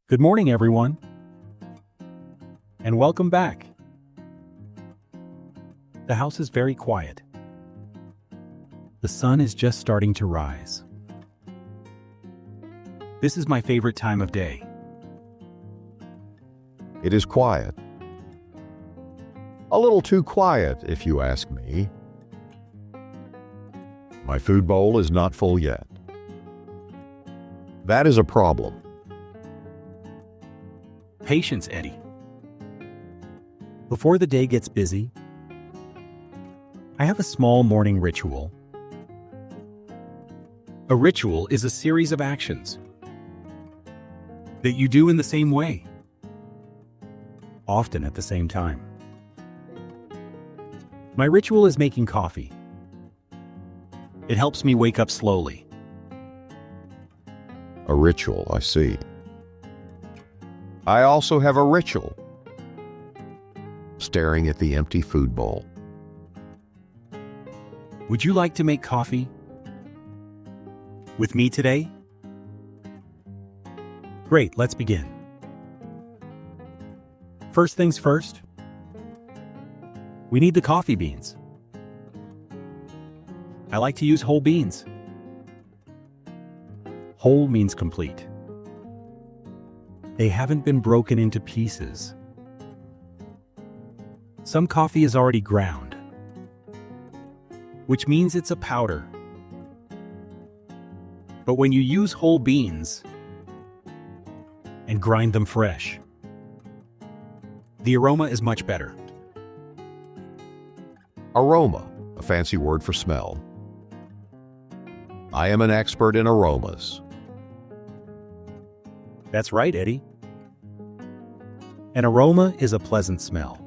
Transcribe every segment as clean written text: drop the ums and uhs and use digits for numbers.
Good morning, everyone, and welcome back. The house is very quiet. The sun is just starting to rise. This is my favorite time of day. It is quiet. A little too quiet, if you ask me. My food bowl is not full yet. That is a problem. Patience, Eddy. Before the day gets busy, I have a small morning ritual. A ritual is a series of actions that you do in the same way, often at the same time. My ritual is making coffee. It helps me wake up slowly. A ritual, I see. I also have a ritual. Staring at the empty food bowl. Would you like to make coffee with me today? Great, let's begin. First things first, we need the coffee beans. I like to use whole beans. Whole means complete. They haven't been broken into pieces. Some coffee is already ground, which means it's a powder. But when you use whole beans and grind them fresh, the aroma is much better. Aroma, a fancy word for smell. I am an expert in aromas. That's right, Eddy. An aroma is a pleasant smell.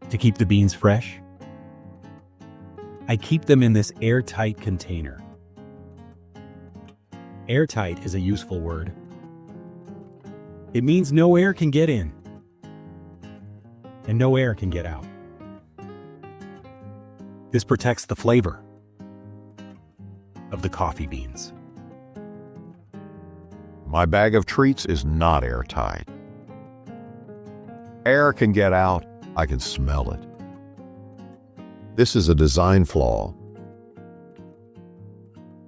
To keep the beans fresh, I keep them in this airtight container. Airtight is a useful word. It means no air can get in, and no air can get out. This protects the flavor of the coffee beans. My bag of treats is not airtight. Air can get out. I can smell it. This is a design flaw.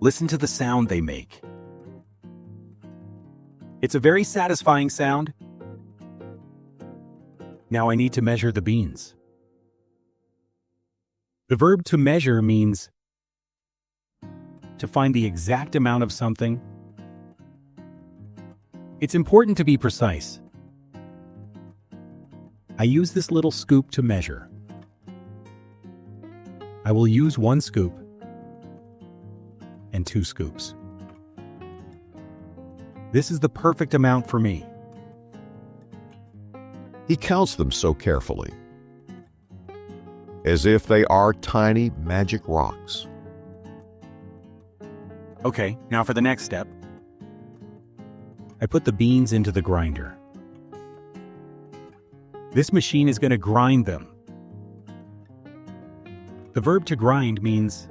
Listen to the sound they make. It's a very satisfying sound. Now I need to measure the beans. The verb to measure means to find the exact amount of something. It's important to be precise. I use this little scoop to measure. I will use 1 scoop and 2 scoops. This is the perfect amount for me. He counts them so carefully, as if they are tiny magic rocks. Okay, now for the next step. I put the beans into the grinder. This machine is going to grind them. The verb to grind means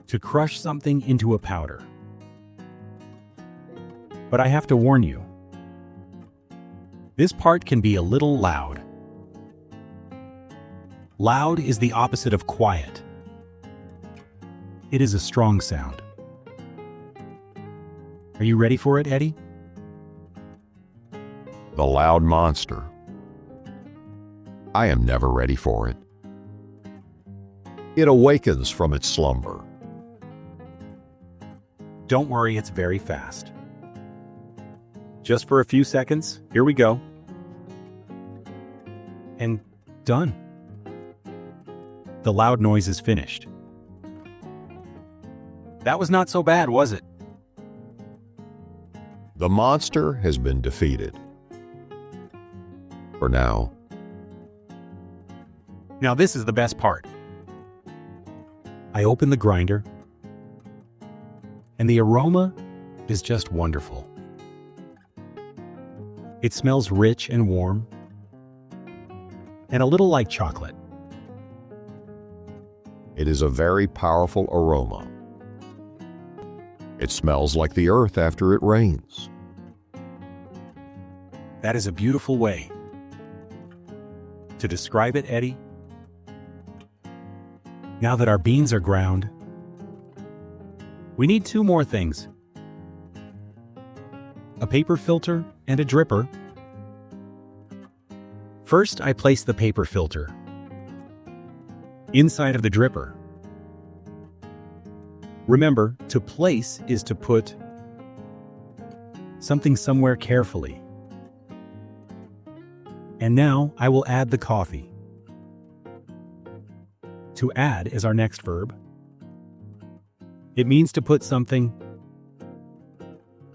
to crush something into a powder. But I have to warn you, this part can be a little loud. Loud is the opposite of quiet. It is a strong sound. Are you ready for it, Eddy? The loud monster. I am never ready for it. It awakens from its slumber. Don't worry, it's very fast. Just for a few seconds, here we go. And done. The loud noise is finished. That was not so bad, was it? The monster has been defeated. For now. Now this is the best part. I open the grinder, and the aroma is just wonderful. It smells rich and warm, and a little like chocolate. It is a very powerful aroma. It smells like the earth after it rains. That is a beautiful way to describe it, Eddy. Now that our beans are ground, we need two more things: a paper filter and a dripper. First, I place the paper filter inside of the dripper. Remember, to place is to put something somewhere carefully. And now I will add the coffee. To add is our next verb. It means to put something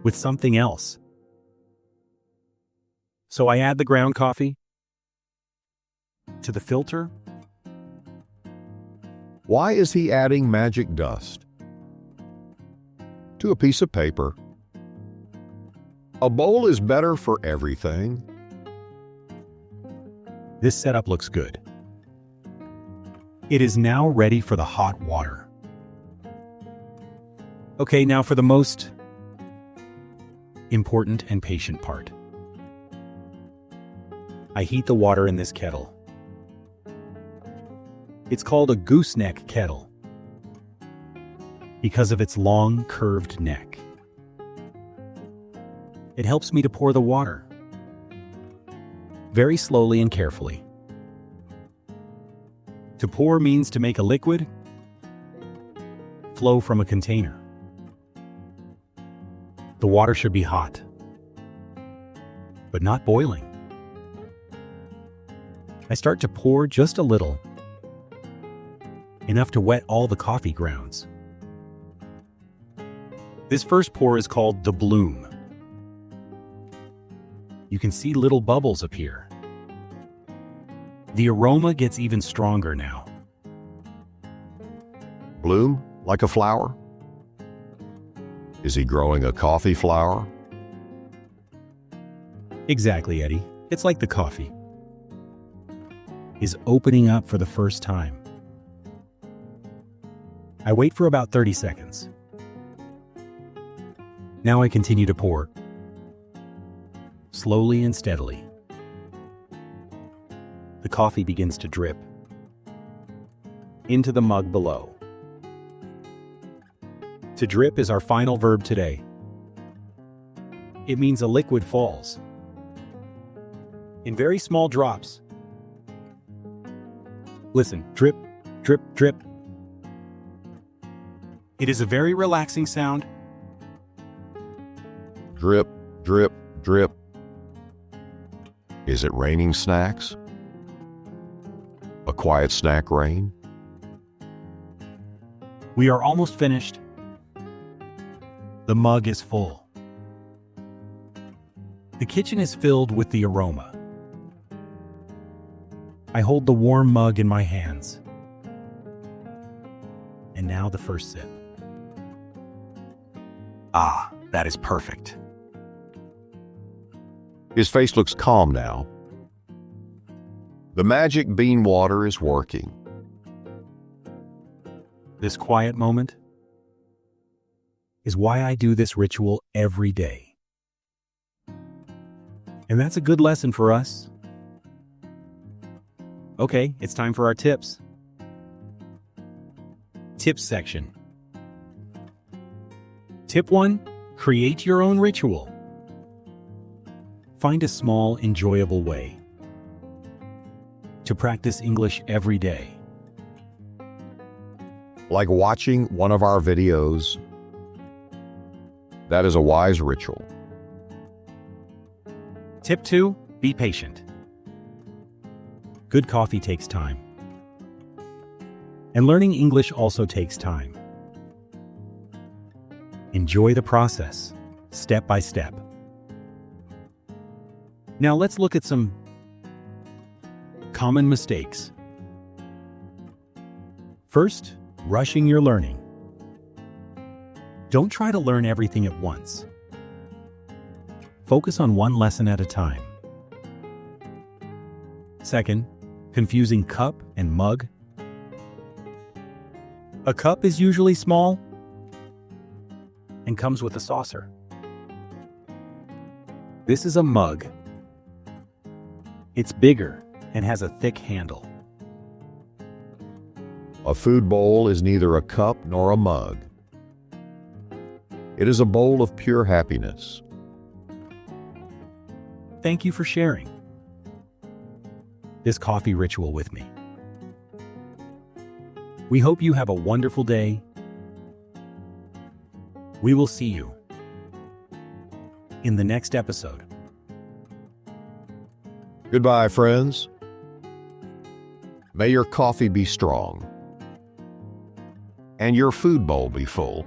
with something else. So I add the ground coffee to the filter. Why is he adding magic dust to a piece of paper? A bowl is better for everything. This setup looks good. It is now ready for the hot water. Okay, now for the most important and patient part. I heat the water in this kettle. It's called a gooseneck kettle because of its long, curved neck. It helps me to pour the water very slowly and carefully. To pour means to make a liquid flow from a container. The water should be hot, but not boiling. I start to pour just a little, enough to wet all the coffee grounds. This first pour is called the bloom. You can see little bubbles appear. The aroma gets even stronger now. Bloom like a flower? Is he growing a coffee flower? Exactly, Eddy. It's like the coffee is opening up for the first time. I wait for about 30 seconds. Now I continue to pour, slowly and steadily. The coffee begins to drip into the mug below. To drip is our final verb today. It means a liquid falls in very small drops. Listen, drip, drip, drip. It is a very relaxing sound. Drip, drip, drip. Is it raining snacks? A quiet snack rain? We are almost finished. The mug is full. The kitchen is filled with the aroma. I hold the warm mug in my hands. And now the first sip. Ah, that is perfect. His face looks calm now. The magic bean water is working. This quiet moment is why I do this ritual every day. And that's a good lesson for us. Okay, it's time for our tips. Tips section. Tip 1, create your own ritual. Find a small, enjoyable way to practice English every day. Like watching one of our videos. That is a wise ritual. Tip 2, be patient. Good coffee takes time. And learning English also takes time. Enjoy the process, step by step. Now let's look at some common mistakes. First, rushing your learning. Don't try to learn everything at once. Focus on one lesson at a time. Second, confusing cup and mug. A cup is usually small, and comes with a saucer. This is a mug. It's bigger and has a thick handle. A food bowl is neither a cup nor a mug. It is a bowl of pure happiness. Thank you for sharing this coffee ritual with me. We hope you have a wonderful day. We will see you in the next episode. Goodbye, friends. May your coffee be strong and your food bowl be full.